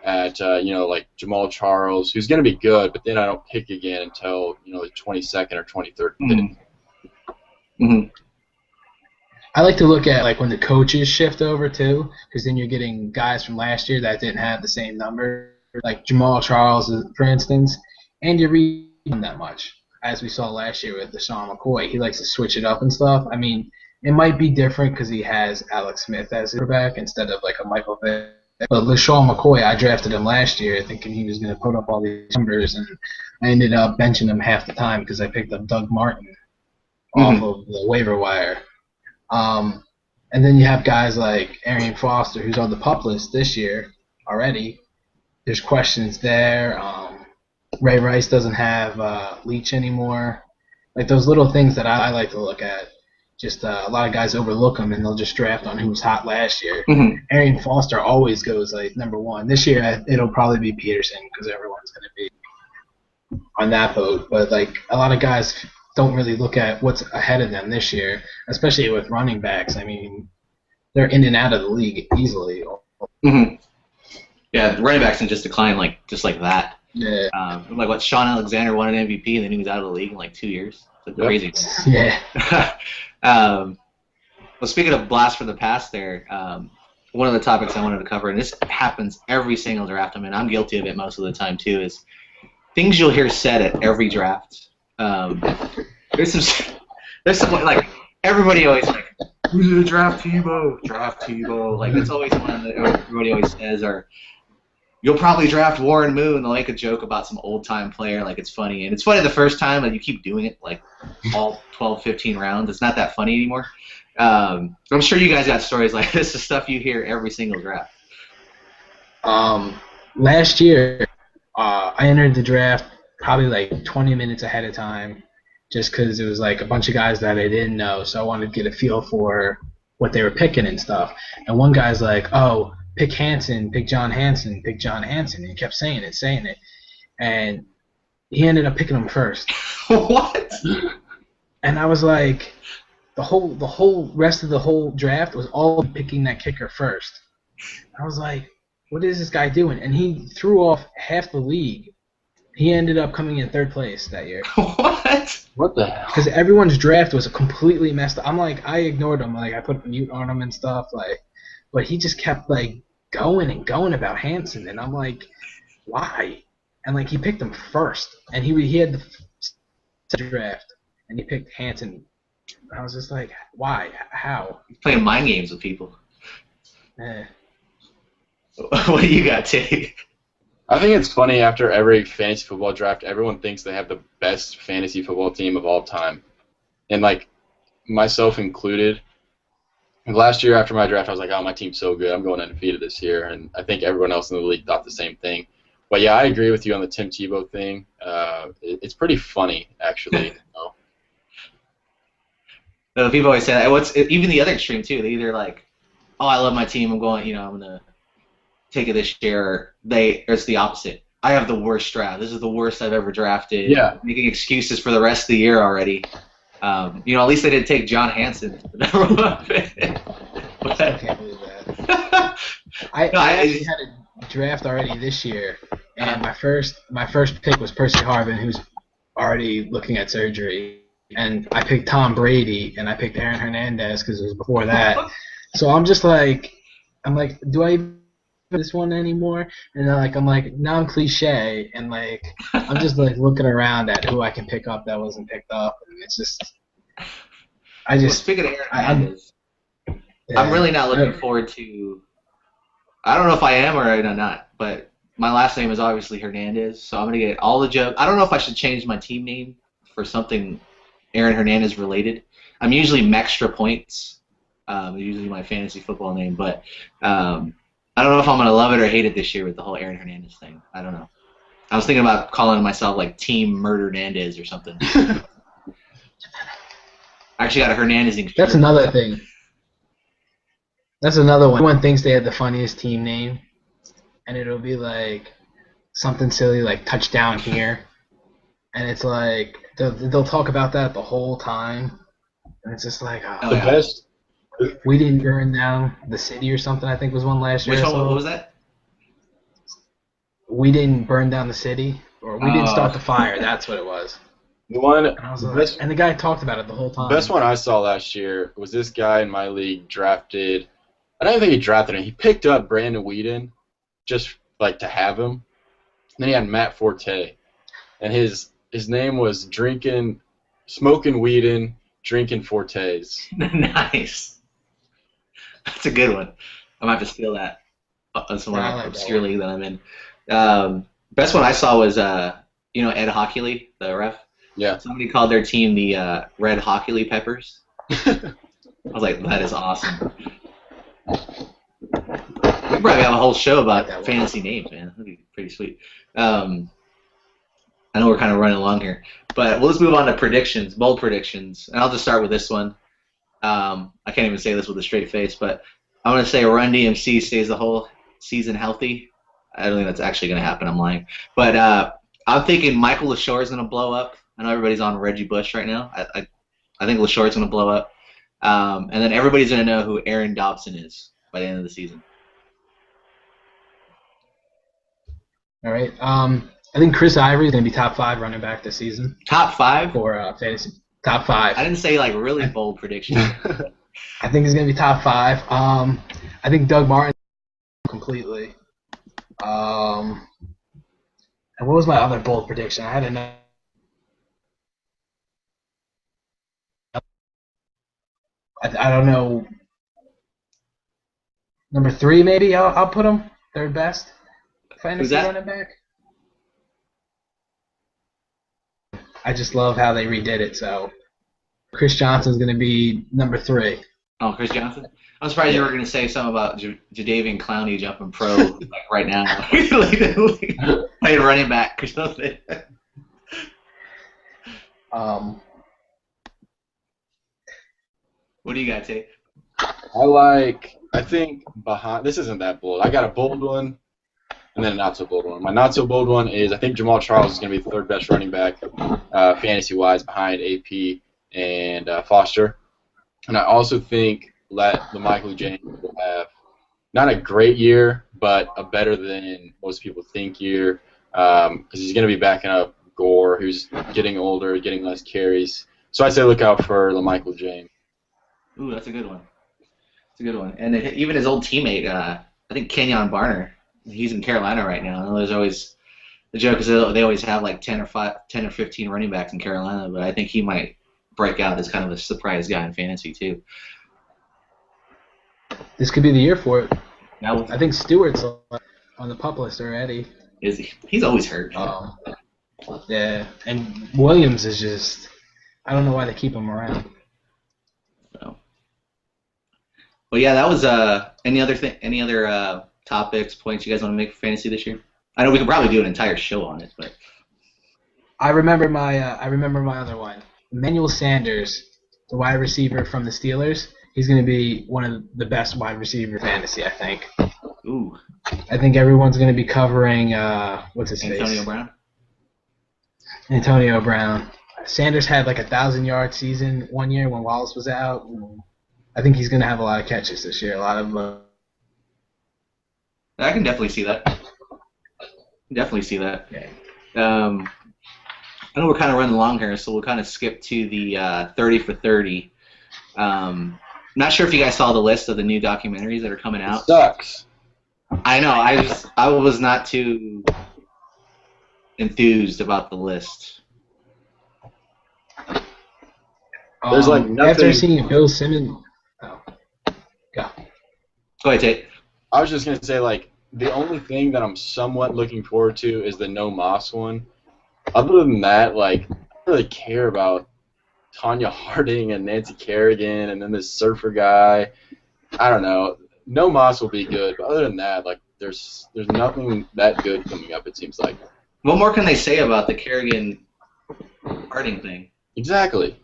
at like Jamal Charles, who's going to be good, but then I don't pick again until the 22nd or 23rd pick. Mm-hmm. I like to look at like when the coaches shift over too, because then you're getting guys from last year that didn't have the same number, like Jamal Charles, for instance, and you're reading that much, as we saw last year with LaShawn McCoy. He likes to switch it up and stuff. I mean, it might be different because he has Alex Smith as his quarterback instead of like a Michael Vick. But LaShawn McCoy, I drafted him last year thinking he was going to put up all these numbers, and I ended up benching him half the time because I picked up Doug Martin off of the waiver wire. And then you have guys like Arian Foster, who's on the PUP list this year already. There's questions there. Ray Rice doesn't have Leach anymore. Like those little things that I like to look at. Just a lot of guys overlook them, and they'll just draft on who was hot last year. Arian Foster always goes like number 1. This year it'll probably be Peterson because everyone's going to be on that boat. But like a lot of guys don't really look at what's ahead of them this year, especially with running backs. I mean, they're in and out of the league easily. Yeah, the running backs can just decline just like that. Yeah. Like what Sean Alexander won an MVP and then he was out of the league in like 2 years. It's crazy. Yeah. Well, speaking of blast from the past there, one of the topics I wanted to cover, and this happens every single draft I'm in, I'm guilty of it most of the time too, is things you'll hear said at every draft. There's some like everybody always like, who's gonna draft Tebow? Draft Tebow. Like that's always one that everybody always says. Or you'll probably draft Warren Moon. They'll make a joke about some old time player. Like it's funny, and it's funny the first time, but you keep doing it like all 12, 15 rounds. It's not that funny anymore. I'm sure you guys got stories like this. Is stuff you hear every single draft. Last year, I entered the draft probably like 20 minutes ahead of time, just because it was like a bunch of guys that I didn't know, so I wanted to get a feel for what they were picking and stuff. And one guy's like, "Oh, pick Hansen, pick John Hansen, pick John Hansen," and he kept saying it, and he ended up picking him first. What? And I was like, the whole rest of the whole draft was all picking that kicker first. I was like, what is this guy doing? And he threw off half the league. He ended up coming in third place that year. What? What the hell? Because everyone's draft was completely messed up. I'm like, I ignored him. Like, I put mute on him and stuff. Like, but he just kept like going and going about Hansen, and I'm like, why? And like, he picked him first, and he had the draft, and he picked Hansen. I was just like, why? How? Playing mind games with people. Eh. What do you got, Tate? I think it's funny after every fantasy football draft, everyone thinks they have the best fantasy football team of all time. And, like, myself included, last year after my draft, I was like, oh, my team's so good. I'm going undefeated this year. And I think everyone else in the league thought the same thing. But, yeah, I agree with you on the Tim Tebow thing. It's pretty funny, actually. No, people always say that. Even the other extreme, too. They either like, oh, I love my team. I'm going, I'm going to take it this year. Or it's the opposite. I have the worst draft. This is the worst I've ever drafted. Yeah. Making excuses for the rest of the year already. At least they didn't take John Hansen. I can't believe that. I actually had a draft already this year, and my first pick was Percy Harvin, who's already looking at surgery. And I picked Tom Brady, and I picked Aaron Hernandez because it was before that. So I'm like, do I even this one anymore? And I'm like, now I'm cliche, and like I'm just like looking around at who I can pick up that wasn't picked up, and it's just speaking of Aaron Hernandez, I'm really not looking forward to. I don't know if I am or I'm not, but my last name is obviously Hernandez, so I'm gonna get all the jokes. I don't know if I should change my team name for something Aaron Hernandez related. I'm usually Mextra Points, usually my fantasy football name, but I don't know if I'm going to love it or hate it this year with the whole Aaron Hernandez thing. I don't know. I was thinking about calling myself like Team Murder Hernandez or something. I actually got a Hernandez. That's another thing. That's another one. Everyone thinks they have the funniest team name, and it'll be like something silly like Touchdown Here. And it's like they'll talk about that the whole time, and it's just like best. We didn't burn down the city or something. I think was one last year. Which one? What was that? We didn't burn down the city, or we didn't start the fire. That's what it was. The one, and the guy talked about it the whole time. The best one I saw last year was this guy in my league drafted. I don't think he drafted him. He picked up Brandon Weeden just like to have him. And then he had Matt Forte, and his name was Smoking Weeden, Drinking Fortes. Nice. That's a good one. I might have to steal that on some obscure league that I'm in. Best one I saw was Ed Hockley, the ref. Yeah. Somebody called their team the Red Hockley Peppers. I was like, that is awesome. We probably have a whole show about fantasy names, man. That'd be pretty sweet. I know we're kind of running along here, but let's move on to predictions, bold predictions, and I'll just start with this one. I can't even say this with a straight face, but I'm going to say Run DMC stays the whole season healthy. I don't think that's actually going to happen. I'm lying. But I'm thinking Michael LaShore is going to blow up. I know everybody's on Reggie Bush right now. I think LaShore is going to blow up. And then everybody's going to know who Aaron Dobson is by the end of the season. All right. I think Chris Ivory is going to be top 5 running back this season. Top 5? For fantasy. Top 5. I didn't say like really bold predictions. I think he's going to be top 5. I think Doug Martin completely. And And what was my other bold prediction? I had another. I don't know. Number 3, maybe I'll put him third best fantasy running back. I just love how they redid it. So Chris Johnson's going to be number 3. Oh, Chris Johnson. I'm surprised you were going to say something about Jadeveon Clowney jumping pro like right now, playing running back or something. What do you got, Tate? I think behind, this isn't that bold. I got a bold one and then a not so bold one. My not so bold one is I think Jamal Charles is going to be the third best running back fantasy-wise behind AP and Foster. And I also think LaMichael James will have not a great year, but a better than most people think year because he's going to be backing up Gore, who's getting older, getting less carries. So I say look out for LaMichael James. Ooh, that's a good one. That's a good one. And even his old teammate, I think Kenyon Barner, he's in Carolina right now. I know there's always the joke is they always have like 10 or 15 running backs in Carolina, but I think he might break out as kind of a surprise guy in fantasy too. This could be the year for it. Now, I think Stewart's on the pup list already. Is he? He's always hurt. Yeah, and Williams is just, I don't know why they keep him around. So. Well, yeah, that was any other topics, points you guys want to make for fantasy this year? I know we could probably do an entire show on it, but I remember my other one. Emmanuel Sanders, the wide receiver from the Steelers. He's going to be one of the best wide receiver fantasy, I think. Ooh. I think everyone's going to be covering what's his face? Antonio Brown. Antonio Brown. Sanders had like 1,000-yard season one year when Wallace was out. I think he's going to have a lot of catches this year. A lot of. I can definitely see that. Definitely see that. Okay. I know we're kind of running along here, so we'll kind of skip to the 30 for 30. Not sure if you guys saw the list of the new documentaries that are coming out. It sucks. I know. I was not too enthused about the list. There's like nothing. After seeing Bill Simmons. Oh. Go. Go ahead, Tate. I was just going to say, like, the only thing that I'm somewhat looking forward to is the No Moss one. Other than that, like, I don't really care about Tanya Harding and Nancy Kerrigan and then this surfer guy. I don't know. No Moss will be good, but other than that, like, there's nothing that good coming up, it seems like. What more can they say about the Kerrigan Harding thing? Exactly.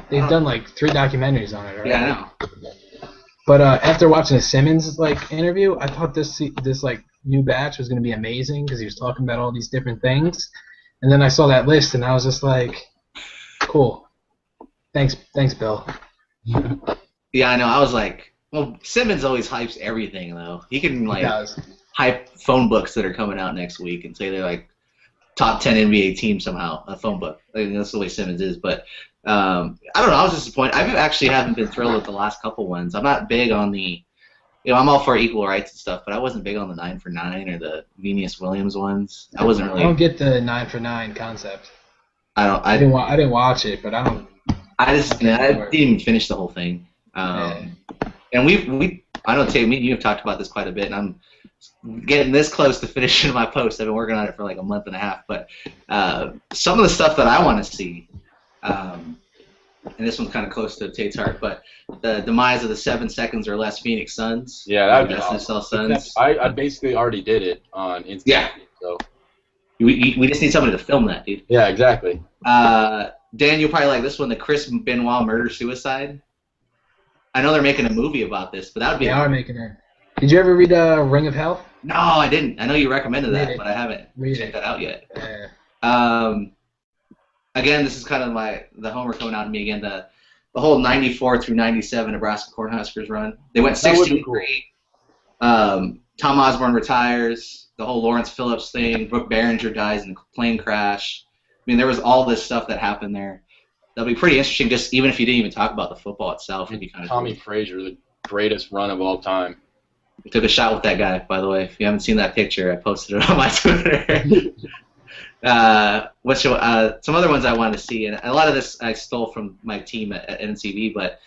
They've done like 3 documentaries on it already. Yeah, I know. But after watching the Simmons like interview, I thought this like new batch was going to be amazing because he was talking about all these different things. And then I saw that list and I was just like, cool. Thanks, Bill. Yeah, I know. I was like, well, Simmons always hypes everything though. He can like hype phone books that are coming out next week and say they're like top 10 NBA team somehow. A phone book. I mean, that's the way Simmons is, but. I don't know. I was disappointed. I actually haven't been thrilled with the last couple ones. I'm not big on the, I'm all for equal rights and stuff, but I wasn't big on the 9 for 9 or the Venus Williams ones. I wasn't really. I don't get the 9 for 9 concept. I didn't watch it, but I don't. I didn't even finish the whole thing. And I know Tate, me and you have talked about this quite a bit, and I'm getting this close to finishing my post. I've been working on it for like a month and a half, but some of the stuff that I want to see. And this one's kind of close to Tate's heart, but the demise of the 7 seconds or less Phoenix Suns. Yeah, that would be awesome. Suns. I basically already did it on Instagram. Yeah. So. We just need somebody to film that, dude. Yeah, exactly. Dan, you'll probably like this one, the Chris Benoit murder-suicide. I know they're making a movie about this, but that would be... They are making it. Did you ever read Ring of Hell? No, I didn't. I know you recommended that, but I haven't checked that out yet. Yeah. Again, this is kind of the homer coming out to me again. The whole 94 through 97 Nebraska Cornhuskers run. They went 16-3. Tom Osborne retires. The whole Lawrence Phillips thing. Brooke Behringer dies in a plane crash. I mean, there was all this stuff that happened there. That'll be pretty interesting. Just even if you didn't even talk about the football itself, it'd be kind of Tommy cool. Frazier, the greatest run of all time. Took a shot with that guy, by the way. If you haven't seen that picture, I posted it on my Twitter. Some other ones I want to see, and a lot of this I stole from my team at NCB, but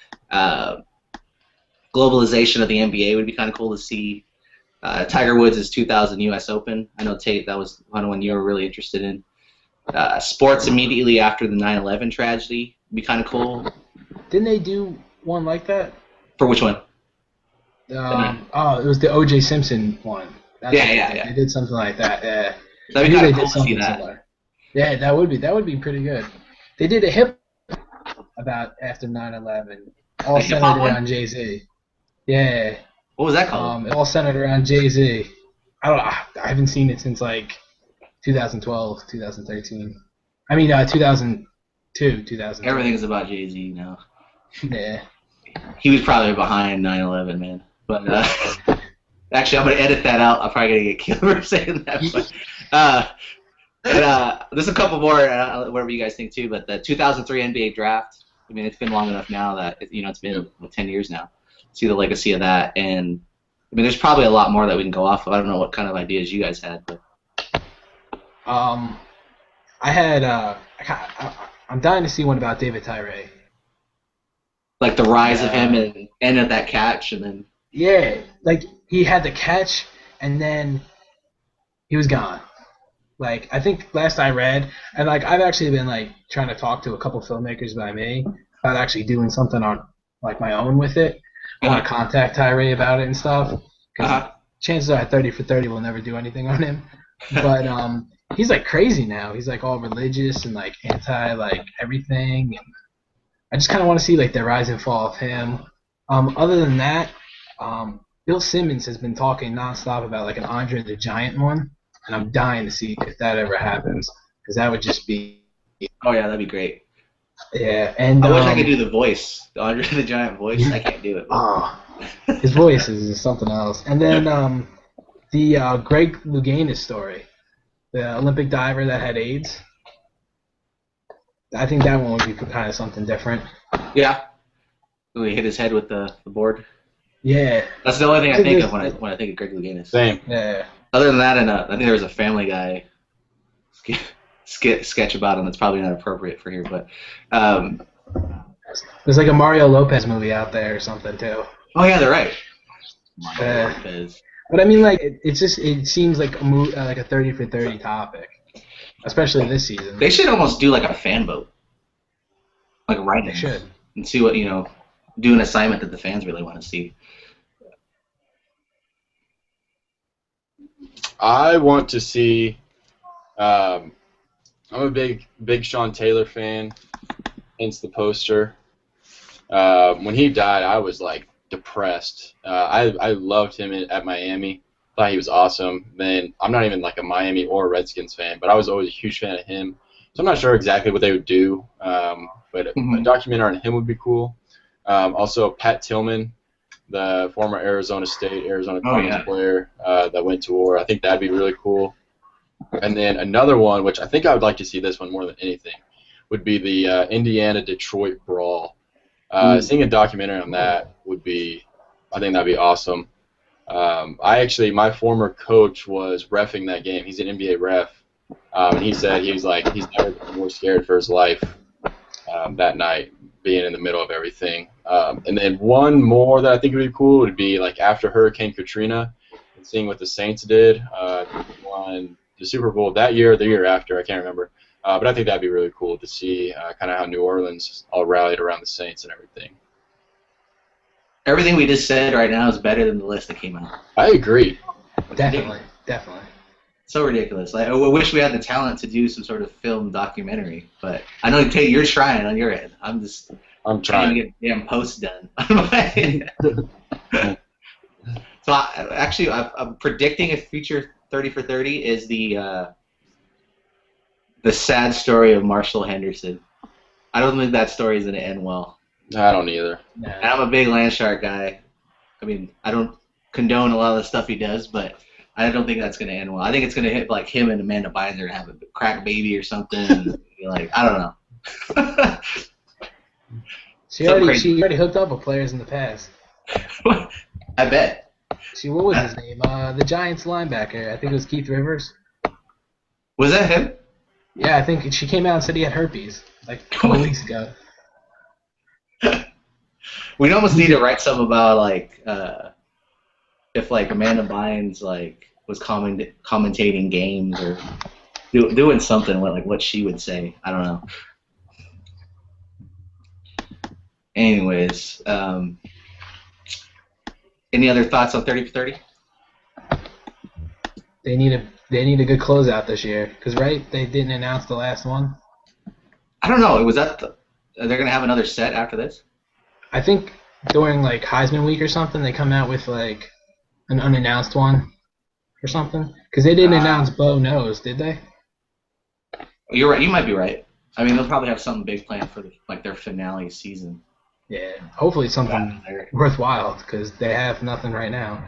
globalization of the NBA would be kind of cool to see. Tiger Woods' 2000 U.S. Open. I know, Tate, that was one you were really interested in. Sports immediately after the 9/11 tragedy would be kind of cool. Didn't they do one like that? For which one? It was the O.J. Simpson one. Yeah. They did something like that. Yeah. That'd be kind of cool to see that. Similar. Yeah, that would be pretty good. They did a hip about after 9/11, all centered around Jay-Z. Yeah. What was that called? All centered around Jay-Z. I haven't seen it since like 2012, 2013. I mean, 2002, 2000. Everything's about Jay-Z now. Yeah. He was probably behind 9/11, man. But actually, I'm gonna edit that out. I'm probably gonna get killed for saying that. But there's a couple more, whatever you guys think too. But the 2003 NBA draft. I mean, it's been long enough now that it's been 10 years now. See the legacy of that, and I mean, there's probably a lot more that we can go off of. I don't know what kind of ideas you guys had, but I had I'm dying to see one about David Tyree. Like the rise of him and end of that catch, and then like he had the catch and then he was gone. Like I think last I read, and like I've actually been like trying to talk to a couple filmmakers by me about actually doing something on like my own with it. I want to contact Tyree about it and stuff. Because chances are 30 for 30 will never do anything on him. But he's like crazy now. He's like all religious and like anti like everything. And I just kind of want to see like the rise and fall of him. Other than that, Bill Simmons has been talking nonstop about like an Andre the Giant one, and I'm dying to see if that ever happens because that would just be. Oh yeah, that'd be great. Yeah, and I wish I could do the voice, the Andre the Giant voice. I can't do it. His voice is something else. And then the Greg Louganis story, the Olympic diver that had AIDS. I think that one would be kind of something different. Yeah. When he hit his head with the board. Yeah. That's the only thing I think of when I think of Greg Louganis. Same. Yeah. Other than that, I think there was a Family Guy sketch about him that's probably not appropriate for here, but there's like a Mario Lopez movie out there or something too. Oh yeah, they're right. Mario Lopez. But I mean, like it seems like like a 30 for 30 topic, especially this season. They should almost do like a fan vote, like writing. They should. And see what do an assignment that the fans really want to see. I want to see. I'm a big Sean Taylor fan, hence the poster. When he died, I was like depressed. I loved him at Miami. Thought he was awesome. Then I'm not even like a Miami or Redskins fan, but I was always a huge fan of him. So I'm not sure exactly what they would do, but a documentary on him would be cool. Also, Pat Tillman, the former Arizona Cardinals player that went to war. I think that'd be really cool. And then another one, which I think I would like to see this one more than anything, would be the Indiana-Detroit brawl. Seeing a documentary on that would be, I think that'd be awesome. My former coach was reffing that game. He's an NBA ref, and he said he's never been more scared for his life that night, being in the middle of everything. And then one more that I think would be cool would be like after Hurricane Katrina, and seeing what the Saints did. Won the Super Bowl that year or the year after, I can't remember. But I think that'd be really cool to see kind of how New Orleans all rallied around the Saints and everything. Everything we just said right now is better than the list that came out. I agree. Definitely. So ridiculous. Like, I wish we had the talent to do some sort of film documentary, but I know, Tate, you're trying on your end. I'm trying to get the damn post done. So I'm predicting a future 30 for 30 is the sad story of Marshall Henderson. I don't think that story is going to end well. I don't either. No. And I'm a big Landshark guy. I mean, I don't condone a lot of the stuff he does, but I don't think that's going to end well. I think it's going to hit like him and Amanda Busick and have a crack baby or something. And like, I don't know. She already hooked up with players in the past. I bet. See, what was his name? The Giants linebacker. I think it was Keith Rivers. Was that him? Yeah, I think she came out and said he had herpes like a couple weeks ago. We'd almost need to write something about like if like Amanda Bynes like was commentating games or doing something like what she would say. I don't know. Anyways, any other thoughts on 30 for 30? They need a good closeout this year because they didn't announce the last one. I don't know. Was that they're gonna have another set after this? I think during like Heisman week or something, they come out with like an unannounced one or something because they didn't announce Bo Knows, did they? You're right. You might be right. I mean, they'll probably have something big planned for like their finale season. Yeah, hopefully something worthwhile because they have nothing right now.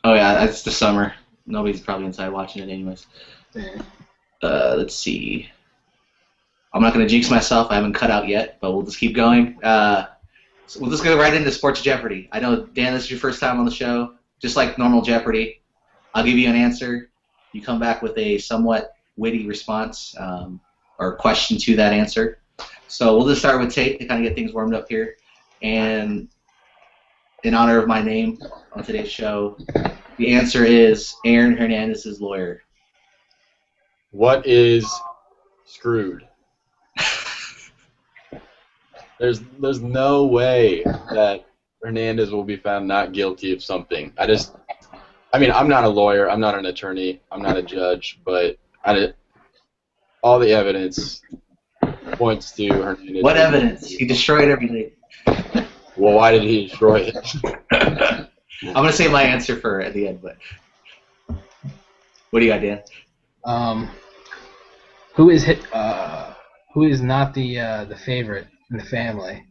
Oh yeah, it's the summer. Nobody's probably inside watching it anyways. Yeah. Let's see. I'm not going to jinx myself. I haven't cut out yet, but we'll just keep going. So we'll just go right into Sports Jeopardy. I know, Dan, this is your first time on the show. Just like normal Jeopardy, I'll give you an answer. You come back with a somewhat witty response or question to that answer. So we'll just start with Tate to kind of get things warmed up here. And in honor of my name on today's show, the answer is Aaron Hernandez's lawyer. What is screwed? There's no way that Hernandez will be found not guilty of something. I mean, I'm not a lawyer. I'm not an attorney. I'm not a judge. But all the evidence points to Hernandez. What evidence? He destroyed everything. Well, why did he destroy it? I'm going to say my answer for at the end, but what do you got, Dan? Who is not the favorite in the family?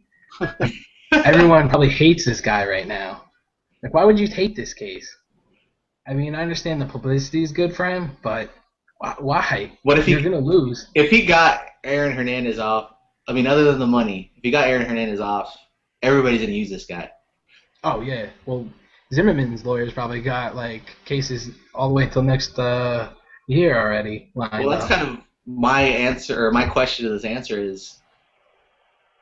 Everyone probably hates this guy right now. Like, why would you take this case? I mean, I understand the publicity is good for him, but why? What if you're going to lose? If he got Aaron Hernandez off, I mean, other than the money, if he got Aaron Hernandez off, everybody's going to use this guy. Oh, yeah. Well, Zimmerman's lawyers probably got, like, cases all the way till next year already lined Well, that's up. kind of my answer, or my question to this answer is,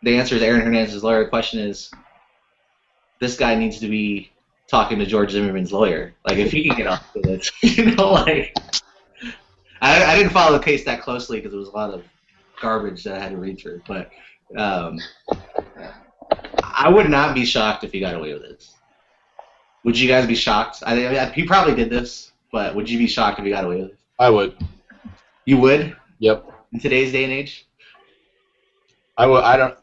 the answer is Aaron Hernandez's lawyer. The question is, this guy needs to be talking to George Zimmerman's lawyer. Like, if he can get off with it, you know, like, I didn't follow the case that closely because it was a lot of garbage that I had to read through, but I would not be shocked if he got away with this. Would you guys be shocked? I mean, he probably did this, but would you be shocked if he got away with it? I would. You would? Yep. In today's day and age? I would. I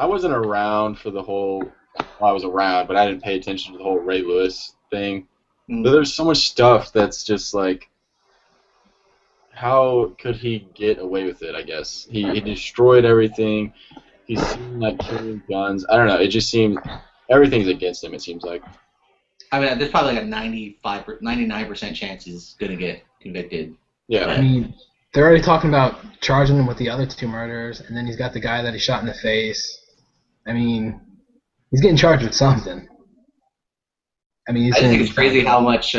wasn't around for the whole. Well, I was around, but I didn't pay attention to the whole Ray Lewis thing. Mm. But there's so much stuff that's just like, how could he get away with it? I guess he destroyed everything. He seemed like killing guns. I don't know. It just seems everything's against him. It seems like. I mean, there's probably like a 99% chance he's gonna get convicted. Yeah. I mean, they're already talking about charging him with the other two murders, and then he's got the guy that he shot in the face. I mean, he's getting charged with something. I mean, I just think it's crazy how much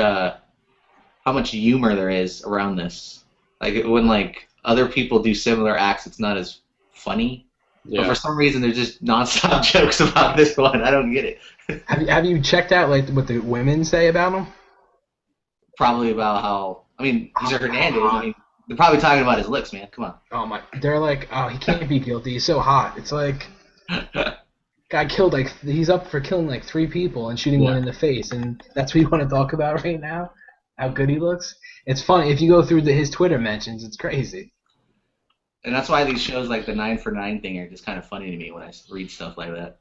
humor there is around this. Like when like other people do similar acts, it's not as funny. Yeah. But for some reason, there's just nonstop jokes about this one. I don't get it. Have you checked out like what the women say about him? Probably about how these are Hernandez. I mean, they're probably talking about his looks, man. Come on. Oh my! They're like, oh, he can't be guilty. He's so hot. It's like, guy killed he's up for killing like 3 people and shooting one in the face, and that's what you want to talk about right now? How good he looks? It's funny if you go through his Twitter mentions. It's crazy. And that's why these shows like the 9 for 9 thing are just kind of funny to me when I read stuff like that.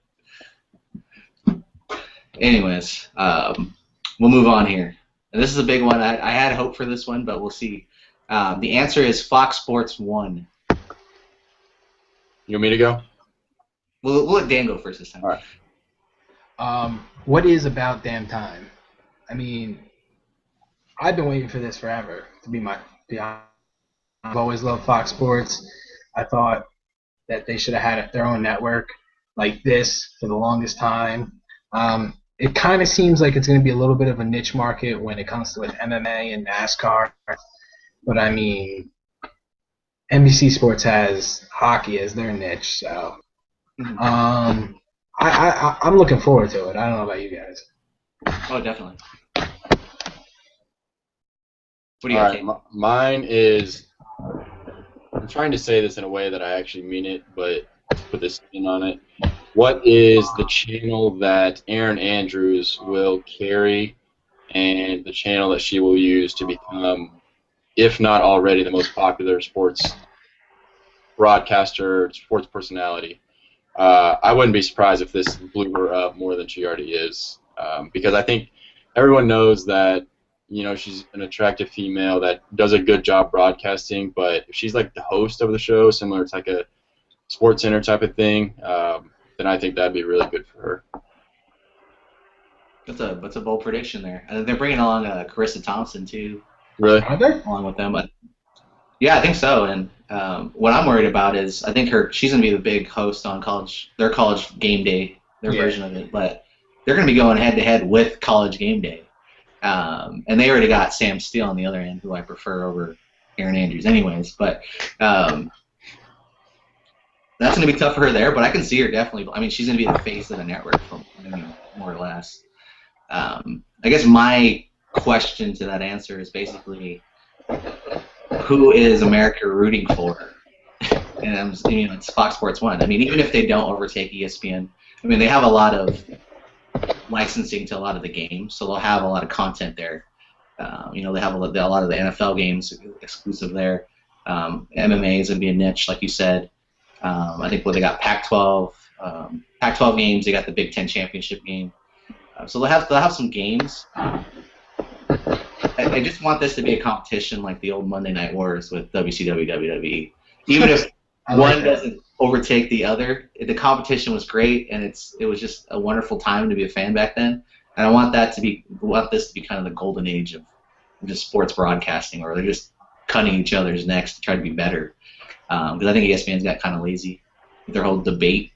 Anyways, we'll move on here. And this is a big one. I had hope for this one, but we'll see. The answer is Fox Sports 1. You want me to go? We'll let Dan go first this time. All right. What is about damn time? I mean, I've been waiting for this forever, to be honest. I've always loved Fox Sports. I thought that they should have had their own network like this for the longest time. it kind of seems like it's going to be a little bit of a niche market when it comes to MMA and NASCAR. But I mean, NBC Sports has hockey as their niche, so I'm looking forward to it. I don't know about you guys. Oh, definitely. What do you think? Mine is, I'm trying to say this in a way that I actually mean it, but put this spin on it. What is the channel that Erin Andrews will carry and the channel that she will use to become, if not already, the most popular sports broadcaster, sports personality? I wouldn't be surprised if this blew her up more than she already is, because I think everyone knows that, you know, she's an attractive female that does a good job broadcasting, but if she's like the host of the show, similar to like a Sports Center type of thing, then I think that'd be really good for her. That's a bold prediction there. And they're bringing along Carissa Thompson too. Really? Are they? Along with them, but yeah, I think so. And what I'm worried about is I think she's gonna be the big host on their college game day, their version of it. But they're gonna be going head to head with College Game Day. And they already got Sam Steele on the other end, who I prefer over Erin Andrews anyways. But that's going to be tough for her there, but I can see her definitely. I mean, she's going to be the face of the network, more or less. I guess my question to that answer is basically, who is America rooting for? And it's Fox Sports 1. I mean, even if they don't overtake ESPN, I mean, they have a lot of licensing to a lot of the games, so they'll have a lot of content there. They have a lot of the NFL games exclusive there. MMA is going to be a niche, like you said. I think they got Pac-12 games. They got the Big Ten championship game. So they'll have some games. I just want this to be a competition like the old Monday Night Wars with WCW, WWE. Even if one doesn't overtake the other, the competition was great, and it was just a wonderful time to be a fan back then. And I want this to be kind of the golden age of just sports broadcasting, where they're just cutting each other's necks to try to be better. Because I think ESPN's got kind of lazy with their whole debate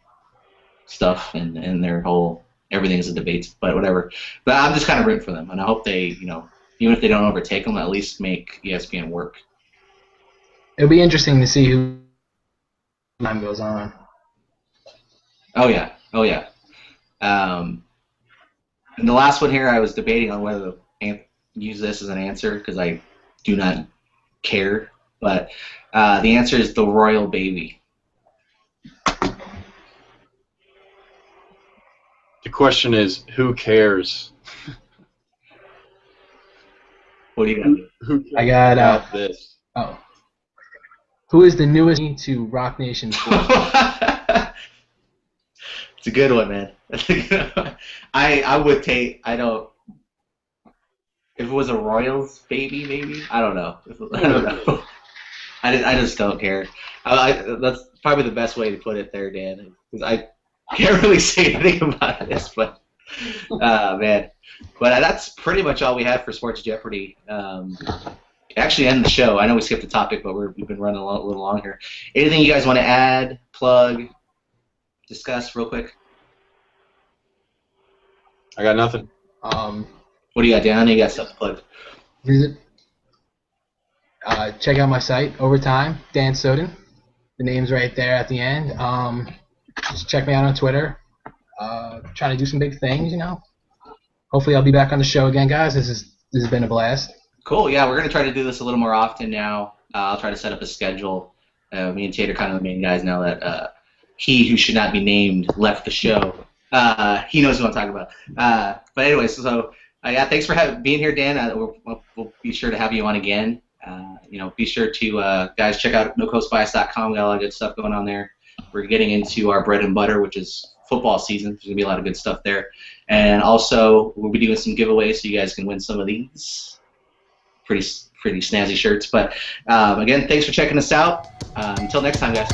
stuff and their whole everything is a debate, but whatever. But I'm just kind of rooting for them, and I hope they, even if they don't overtake them, at least make ESPN work. It'll be interesting to see who time goes on. Oh yeah. And the last one here, I was debating on whether to use this as an answer because I do not care, but the answer is the royal baby. The question is, who cares? What do you got? Who cares I got about this? Oh. Who is the newest to Rock Nation Sports? It's a good one, man. I would take. I don't. If it was a Royals baby, maybe. I don't know. I don't know. I just don't care. That's probably the best way to put it there, Dan. Because I can't really say anything about this, but man. But that's pretty much all we had for Sports Jeopardy. Actually, end the show. I know we skipped the topic, but we've been running a little long here. Anything you guys want to add, plug, discuss real quick? I got nothing. What do you got, Dan? You got stuff to plug. Check out my site, Overtime, Dan Soden. The name's right there at the end. Just check me out on Twitter. Trying to do some big things, Hopefully I'll be back on the show again, guys. This has been a blast. Cool. Yeah, we're going to try to do this a little more often now. I'll try to set up a schedule. Me and Tate are kind of the main guys now that he who should not be named left the show. He knows who I'm talking about. But anyway, so yeah, thanks for being here, Dan. We'll be sure to have you on again. Be sure to, guys, check out nocoastbias.com. We got a lot of good stuff going on there. We're getting into our bread and butter, which is football season. There's going to be a lot of good stuff there. And also, we'll be doing some giveaways so you guys can win some of these pretty snazzy shirts. But again, thanks for checking us out. Until next time, guys.